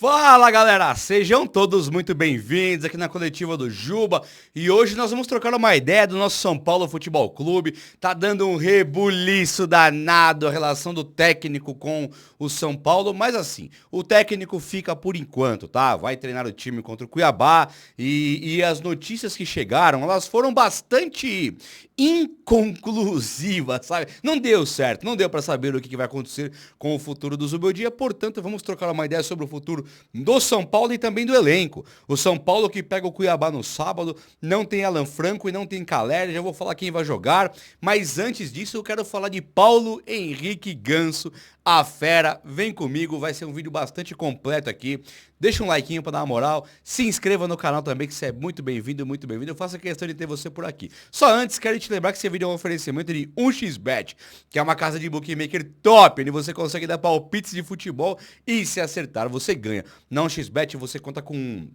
Fala galera, sejam todos muito bem-vindos aqui na coletiva do Juba e hoje nós vamos trocar uma ideia do nosso São Paulo Futebol Clube. Tá dando um rebuliço danado a relação do técnico com o São Paulo, mas assim, o técnico fica por enquanto, tá? Vai treinar o time contra o Cuiabá e as notícias que chegaram, elas foram bastante inconclusivas, sabe? Não deu certo, não deu pra saber o que vai acontecer com o futuro do Zubeldia, portanto vamos trocar uma ideia sobre o futuro do São Paulo e também do elenco. O São Paulo que pega o Cuiabá no sábado, não tem Alan Franco e não tem Caleri, já vou falar quem vai jogar, mas antes disso eu quero falar de Paulo Henrique Ganso, a fera. Vem comigo, vai ser um vídeo bastante completo aqui. Deixa um likeinho pra dar uma moral, se inscreva no canal também que você é muito bem-vindo, muito bem-vindo. Eu faço questão de ter você por aqui. Só antes, quero te lembrar que esse vídeo é um oferecimento de 1xBet, que é uma casa de bookmaker top, onde você consegue dar palpites de futebol e se acertar, você ganha. Na 1xBet você conta com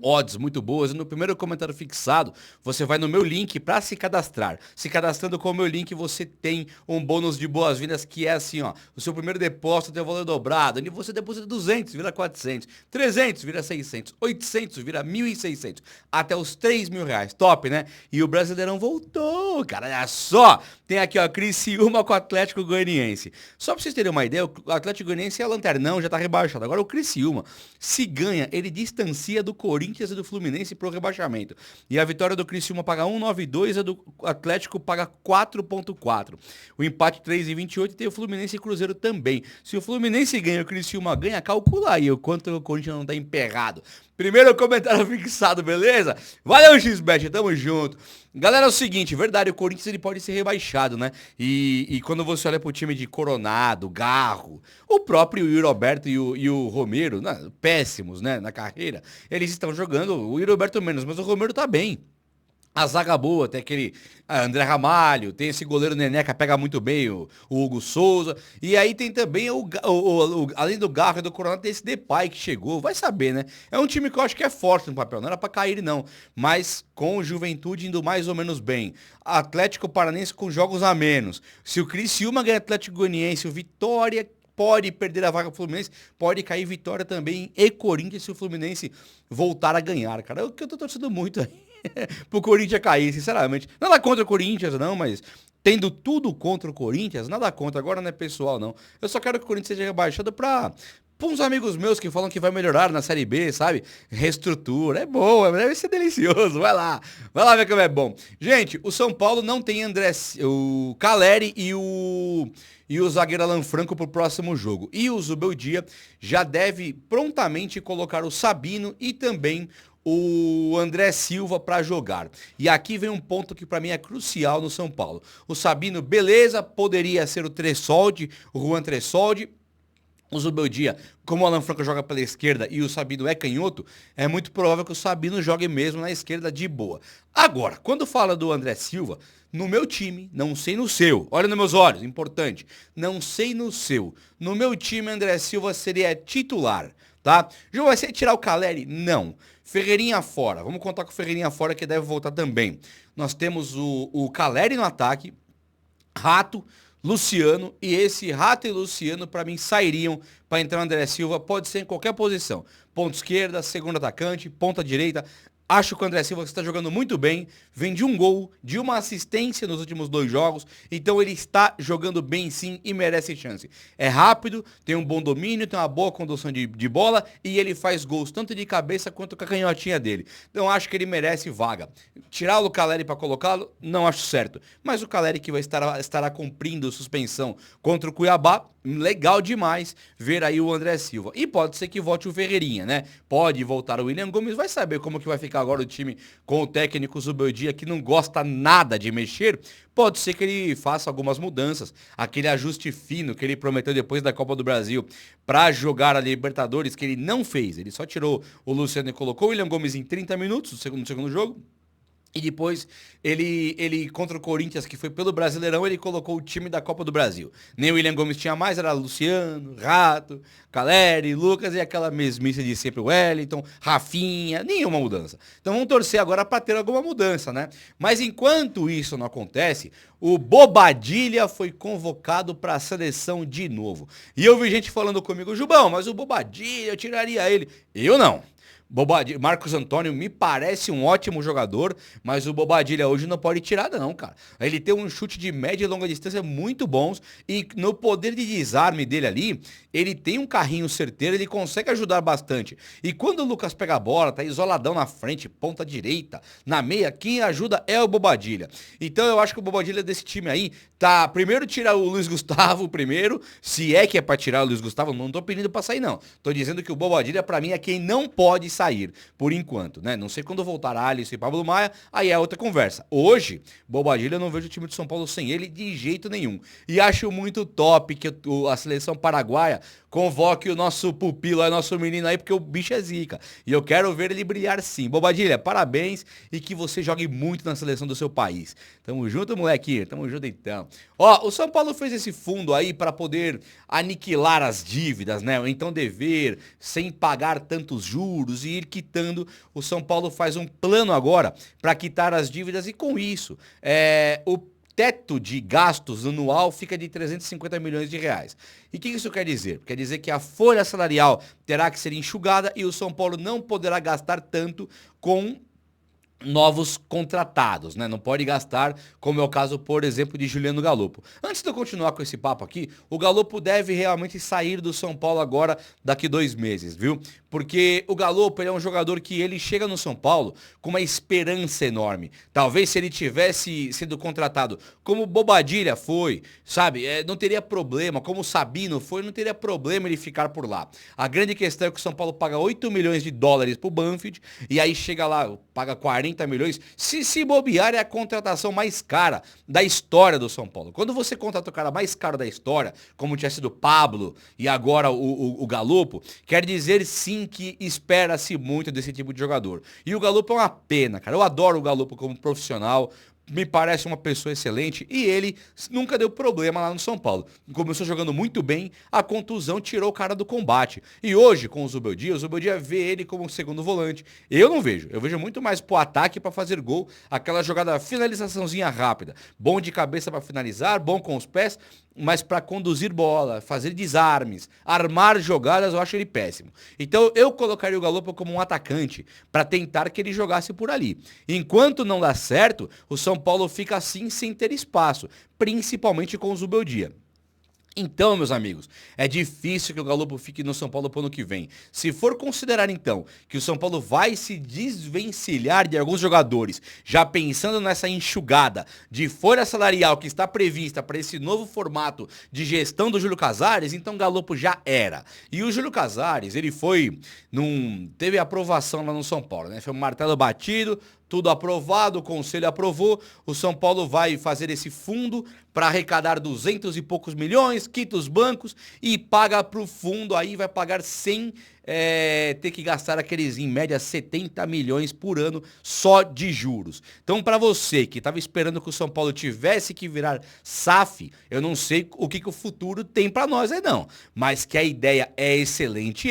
odds muito boas. E no primeiro comentário fixado, você vai no meu link para se cadastrar. Se cadastrando com o meu link, você tem um bônus de boas-vindas que é assim, ó. O seu primeiro depósito tem o valor dobrado. Onde você deposita 200, vira 400. 300, vira 600. 800, vira 1.600. Até os 3 mil reais. Top, né? E o Brasileirão voltou, cara. Olha só. Tem aqui, ó, Criciúma com o Atlético Goianiense. Só pra vocês terem uma ideia, o Atlético Goianiense é lanternão, já tá rebaixado. Agora o Criciúma, se ganha, ele distancia do Corinthians e do Fluminense pro rebaixamento. E a vitória do Criciúma paga 1,92, a do Atlético paga 4,4. O empate 3,28 tem o Fluminense e Cruzeiro também. Se o Fluminense ganha e o Criciúma ganha, calcula aí o quanto o Corinthians não tá emperrado. Primeiro comentário fixado, beleza? Valeu, XBet, tamo junto. Galera, é o seguinte, verdade, o Corinthians ele pode ser rebaixado, né? E quando você olha pro time de Coronado, Garro, o próprio Yuri Alberto e o Romero, né, péssimos, né, na carreira, eles estão jogando, o Yuri Alberto menos, mas o Romero tá bem. A zaga boa, tem aquele André Ramalho, tem esse goleiro Neneca, pega muito bem o Hugo Souza. E aí tem também, além do Garro e do Coronado, tem esse Depay que chegou. Vai saber, né? É um time que eu acho que é forte no papel, não era pra cair não. Mas com o Juventude indo mais ou menos bem. Atlético Paranense com jogos a menos. Se o Criciúma ganha Atlético Goianiense, o Vitória pode perder a vaga pro Fluminense, pode cair Vitória também e Corinthians se o Fluminense voltar a ganhar, cara. É o que eu tô torcendo muito aí. Pro Corinthians cair, sinceramente. Nada contra o Corinthians, não, mas tendo tudo contra o Corinthians, nada contra. Agora não é pessoal, não. Eu só quero que o Corinthians seja rebaixado pra uns amigos meus que falam que vai melhorar na Série B, sabe? Reestrutura, é bom, deve ser delicioso, vai lá ver como é bom. Gente, o São Paulo não tem o Caleri e o zagueiro Alan Franco pro próximo jogo. E o Zubeldia já deve prontamente colocar o Sabino e também o André Silva para jogar. E aqui vem um ponto que para mim é crucial no São Paulo. O Sabino, beleza, poderia ser o Tressoldi, o Juan Tressoldi. O Zubeldia, como o Alan Franco joga pela esquerda e o Sabino é canhoto, é muito provável que o Sabino jogue mesmo na esquerda de boa. Agora, quando fala do André Silva, no meu time, não sei no seu, olha nos meus olhos, importante, não sei no seu. No meu time, André Silva seria titular, tá? João, vai ser tirar o Caleri? Não. Ferreirinha fora, vamos contar com o Ferreirinha fora que deve voltar também. Nós temos o Caleri no ataque, Rato, Luciano, e esse Rato e Luciano para mim sairiam para entrar o André Silva, pode ser em qualquer posição. Ponta esquerda, segundo atacante, ponta direita. Acho que o André Silva está jogando muito bem, vem de um gol, de uma assistência nos últimos 2 jogos, então ele está jogando bem sim e merece chance. É rápido, tem um bom domínio, tem uma boa condução de bola e ele faz gols tanto de cabeça quanto com a canhotinha dele. Então acho que ele merece vaga. Tirar o Caleri para colocá-lo, não acho certo. Mas o Caleri que estará cumprindo suspensão contra o Cuiabá, legal demais ver aí o André Silva. E pode ser que volte o Ferreirinha, né? Pode voltar o William Gomes, vai saber como que vai ficar agora o time com o técnico Zubeldia, que não gosta nada de mexer. Pode ser que ele faça algumas mudanças, aquele ajuste fino que ele prometeu depois da Copa do Brasil para jogar a Libertadores, que ele não fez. Ele só tirou o Luciano e colocou o William Gomes em 30 minutos no segundo jogo. E depois, ele contra o Corinthians, que foi pelo Brasileirão, ele colocou o time da Copa do Brasil. Nem o William Gomes tinha mais, era Luciano, Rato, Caleri, Lucas e aquela mesmice de sempre, Wellington, Rafinha, nenhuma mudança. Então vamos torcer agora para ter alguma mudança, né? Mas enquanto isso não acontece, o Bobadilha foi convocado para a seleção de novo. E eu vi gente falando comigo, Jubão, mas o Bobadilha, eu tiraria ele. Eu não. Bobadilha, Marcos Antônio me parece um ótimo jogador, mas o Bobadilha hoje não pode tirar não, cara. Ele tem um chute de média e longa distância muito bons e no poder de desarme dele ali, ele tem um carrinho certeiro, ele consegue ajudar bastante. E quando o Lucas pega a bola, tá isoladão na frente, ponta direita, na meia, quem ajuda é o Bobadilha. Então eu acho que o Bobadilha desse time aí tá, primeiro tira o Luiz Gustavo primeiro, se é que é pra tirar o Luiz Gustavo, não tô pedindo pra sair não. Tô dizendo que o Bobadilha pra mim é quem não pode sair, por enquanto, né? Não sei quando voltar Alisson e Pablo Maia, aí é outra conversa. Hoje, Bobadilha, eu não vejo o time de São Paulo sem ele de jeito nenhum. E acho muito top que a seleção paraguaia convoque o nosso pupilo, o nosso menino aí, porque o bicho é zica. E eu quero ver ele brilhar sim. Bobadilha, parabéns e que você jogue muito na seleção do seu país. Tamo junto, moleque. Tamo junto então. Ó, o São Paulo fez esse fundo aí para poder aniquilar as dívidas, né? Ou então dever, sem pagar tantos juros e ir quitando. O São Paulo faz um plano agora para quitar as dívidas e com isso, o teto de gastos anual fica de 350 milhões de reais. E o que isso quer dizer? Quer dizer que a folha salarial terá que ser enxugada e o São Paulo não poderá gastar tanto com novos contratados, né? Não pode gastar, como é o caso, por exemplo, de Juliano Galopo. Antes de eu continuar com esse papo aqui, o Galopo deve realmente sair do São Paulo agora, daqui 2 meses, viu? Porque o Galopo, ele é um jogador que ele chega no São Paulo com uma esperança enorme. Talvez se ele tivesse sido contratado como o Bobadilha foi, sabe? Não teria problema, como o Sabino foi, não teria problema ele ficar por lá. A grande questão é que o São Paulo paga 8 milhões de dólares pro Banfield e aí chega lá, paga 40 milhões. Se bobear, é a contratação mais cara da história do São Paulo. Quando você contrata o cara mais caro da história, como tinha sido o Pablo e agora o Galopo, quer dizer sim que espera-se muito desse tipo de jogador. E o Galopo é uma pena, cara. Eu adoro o Galopo como profissional. Me parece uma pessoa excelente e ele nunca deu problema lá no São Paulo. Começou jogando muito bem, a contusão tirou o cara do combate. E hoje, com o Zubeldia vê ele como segundo volante. Eu não vejo, eu vejo muito mais pro ataque para fazer gol, aquela jogada finalizaçãozinha rápida. Bom de cabeça para finalizar, bom com os pés, mas para conduzir bola, fazer desarmes, armar jogadas, eu acho ele péssimo. Então eu colocaria o Galopo como um atacante para tentar que ele jogasse por ali. Enquanto não dá certo, o São Paulo fica assim sem ter espaço, principalmente com o Zubeldia. Então, meus amigos, é difícil que o Galopo fique no São Paulo pro ano que vem. Se for considerar, então, que o São Paulo vai se desvencilhar de alguns jogadores, já pensando nessa enxugada de folha salarial que está prevista para esse novo formato de gestão do Júlio Casares, então o Galopo já era. E o Júlio Casares, ele teve aprovação lá no São Paulo, né? Foi um martelo batido, tudo aprovado, o conselho aprovou, o São Paulo vai fazer esse fundo para arrecadar 200 e poucos milhões, quita os bancos e paga para o fundo, aí vai pagar sem ter que gastar aqueles, em média, 70 milhões por ano só de juros. Então, para você que estava esperando que o São Paulo tivesse que virar SAF, eu não sei o que o futuro tem para nós aí não, mas que a ideia é excelente,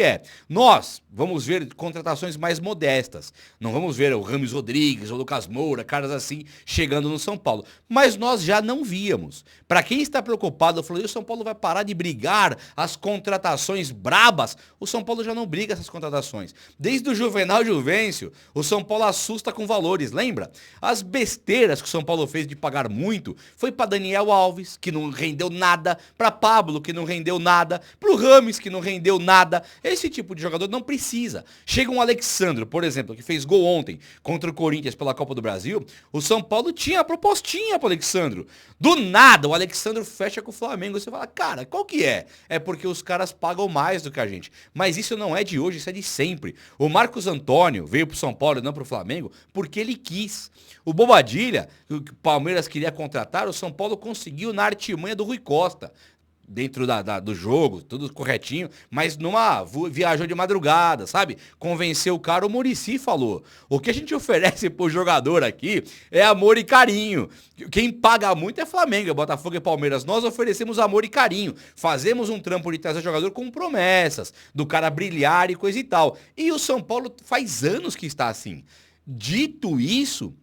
Nós vamos ver contratações mais modestas, não vamos ver o Rames Rodrigues, o Lucas Moura, caras assim, chegando no São Paulo, mas nós já não víamos. Para quem está preocupado, eu falei, o São Paulo vai parar de brigar as contratações brabas, o São Paulo já não briga essas contratações. Desde o Juvenal Juvencio, o São Paulo assusta com valores, lembra? As besteiras que o São Paulo fez de pagar muito foi para Daniel Alves, que não rendeu nada, para Pablo, que não rendeu nada, para o Rames, que não rendeu nada. Esse tipo de jogador não precisa. Chega um Alexandro, por exemplo, que fez gol ontem contra o Corinthians pela Copa do Brasil, o São Paulo tinha a propostinha para o Alexandro. Do nada, o Alexandro fecha com o Flamengo. Você fala, cara, qual que é? É porque os caras pagam mais do que a gente. Mas isso não é de hoje, isso é de sempre. O Marcos Antônio veio pro São Paulo e não pro Flamengo porque ele quis. O Bobadilha, que o Palmeiras queria contratar, o São Paulo conseguiu na artimanha do Rui Costa. dentro do jogo, tudo corretinho, mas viajou de madrugada, sabe? Convenceu o cara, o Muricy falou. O que a gente oferece pro jogador aqui é amor e carinho. Quem paga muito é Flamengo, Botafogo e Palmeiras. Nós oferecemos amor e carinho. Fazemos um trampo de trazer jogador com promessas, do cara brilhar e coisa e tal. E o São Paulo faz anos que está assim. Dito isso,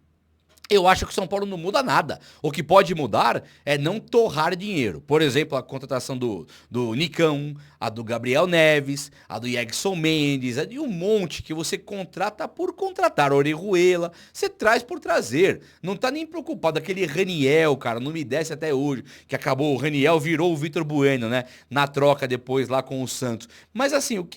eu acho que o São Paulo não muda nada. O que pode mudar é não torrar dinheiro. Por exemplo, a contratação do Nicão, a do Gabriel Neves, a do Yegson Mendes, a de um monte que você contrata por contratar. Orejuela, você traz por trazer. Não tá nem preocupado. Aquele Raniel, cara, não me desce até hoje, que acabou, o Raniel virou o Vitor Bueno, né? Na troca depois lá com o Santos. Mas assim, o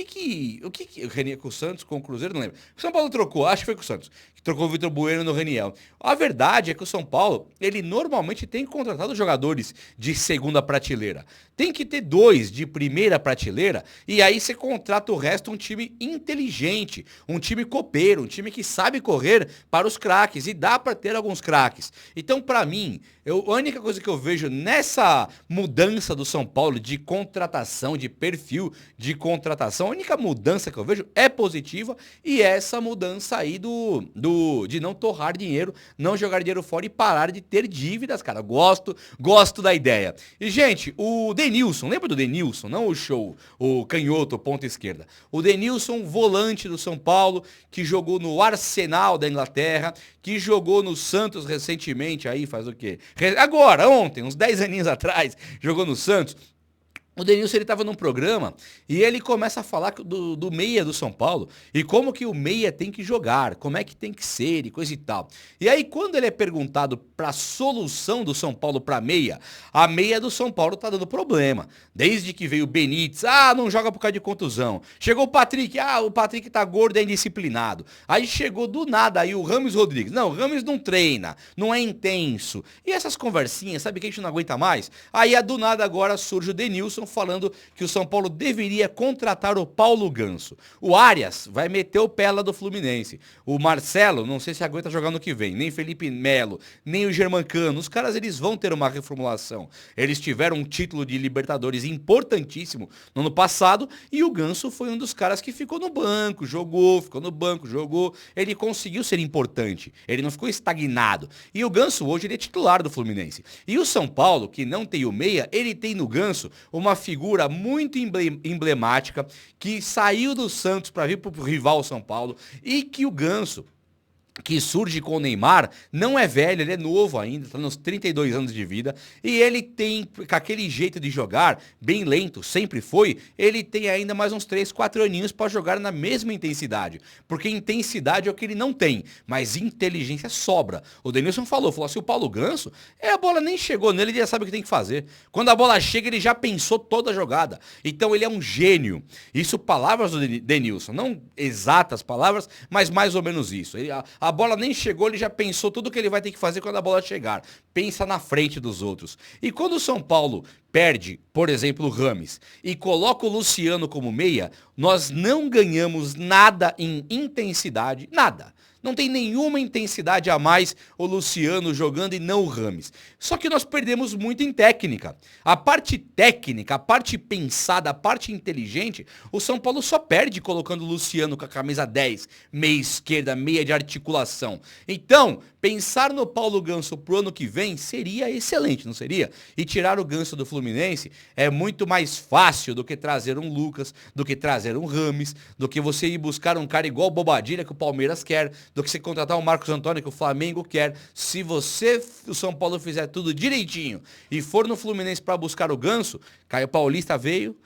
Raniel com o Santos, com o Cruzeiro, não lembro. O São Paulo trocou, acho que foi com o Santos, que trocou o Vitor Bueno no Raniel. A verdade é que o São Paulo, ele normalmente tem contratado jogadores de segunda prateleira. Tem que ter 2 de primeira prateleira e aí você contrata o resto um time inteligente, um time copeiro, um time que sabe correr para os craques e dá para ter alguns craques. Então, para mim, a única coisa que eu vejo nessa mudança do São Paulo de contratação, de perfil de contratação, a única mudança que eu vejo é positiva e essa mudança aí de não torrar dinheiro, não jogar dinheiro fora e parar de ter dívidas, cara. Gosto da ideia. E, gente, o Denilson, lembra do Denilson? Não o show, o canhoto, ponta esquerda. O Denilson, volante do São Paulo, que jogou no Arsenal da Inglaterra, que jogou no Santos recentemente, aí faz o quê? Agora, ontem, uns 10 aninhos atrás, jogou no Santos. O Denilson, ele estava num programa e ele começa a falar do meia do São Paulo e como que o meia tem que jogar, como é que tem que ser e coisa e tal. E aí, quando ele é perguntado para a solução do São Paulo para meia, a meia do São Paulo tá dando problema. Desde que veio o Benítez, não joga por causa de contusão. Chegou o Patrick, o Patrick tá gordo, é indisciplinado. Aí chegou do nada aí o Rames Rodrigues. Não, o Rames não treina, não é intenso. E essas conversinhas, sabe que a gente não aguenta mais? Aí, do nada agora surge o Denilson falando que o São Paulo deveria contratar o Paulo Ganso. O Arias vai meter o pé lá do Fluminense. O Marcelo, não sei se aguenta jogar no que vem. Nem Felipe Melo, nem o Germancano. Os caras, eles vão ter uma reformulação. Eles tiveram um título de Libertadores importantíssimo no ano passado e o Ganso foi um dos caras que ficou no banco, ficou no banco, jogou. Ele conseguiu ser importante. Ele não ficou estagnado. E o Ganso hoje ele é titular do Fluminense. E o São Paulo, que não tem o meia, ele tem no Ganso uma figura muito emblemática que saiu do Santos para vir para o rival São Paulo e que o Ganso, que surge com o Neymar, não é velho, ele é novo ainda, está nos 32 anos de vida, e ele tem, com aquele jeito de jogar, bem lento, sempre foi, ele tem ainda mais uns 3, 4 aninhos para jogar na mesma intensidade, porque intensidade é o que ele não tem, mas inteligência sobra. O Denilson falou assim, o Paulo Ganso, a bola nem chegou nele, ele já sabe o que tem que fazer. Quando a bola chega, ele já pensou toda a jogada. Então ele é um gênio. Isso palavras do Denilson, não exatas palavras, mas mais ou menos isso. A bola nem chegou, ele já pensou tudo o que ele vai ter que fazer quando a bola chegar. Pensa na frente dos outros. E quando o São Paulo perde, por exemplo, o Rames, e coloca o Luciano como meia, nós não ganhamos nada em intensidade, nada. Não tem nenhuma intensidade a mais o Luciano jogando e não o Rames. Só que nós perdemos muito em técnica. A parte técnica, a parte pensada, a parte inteligente, o São Paulo só perde colocando o Luciano com a camisa 10, meia esquerda, meia de articulação. Então, pensar no Paulo Ganso pro ano que vem seria excelente, não seria? E tirar o Ganso do Fluminense é muito mais fácil do que trazer um Lucas, do que trazer um Rames, do que você ir buscar um cara igual o Bobadilha que o Palmeiras quer, do que você contratar o Marcos Antônio que o Flamengo quer. Se o São Paulo fizer tudo direitinho e for no Fluminense para buscar o Ganso, Caio Paulista veio,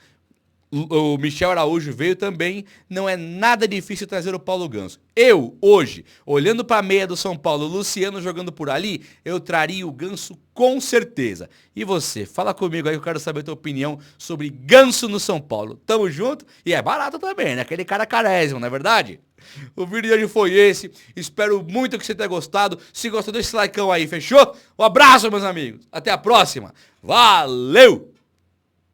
o Michel Araújo veio também, não é nada difícil trazer o Paulo Ganso. Eu, hoje, olhando para a meia do São Paulo, o Luciano jogando por ali, eu traria o Ganso com certeza. E você, fala comigo aí, eu quero saber a tua opinião sobre Ganso no São Paulo. Tamo junto? E é barato também, né? Aquele cara carésimo, não é verdade? O vídeo de hoje foi esse, espero muito que você tenha gostado. Se gostou, deixa esse likeão aí, fechou? Um abraço, meus amigos, até a próxima, valeu!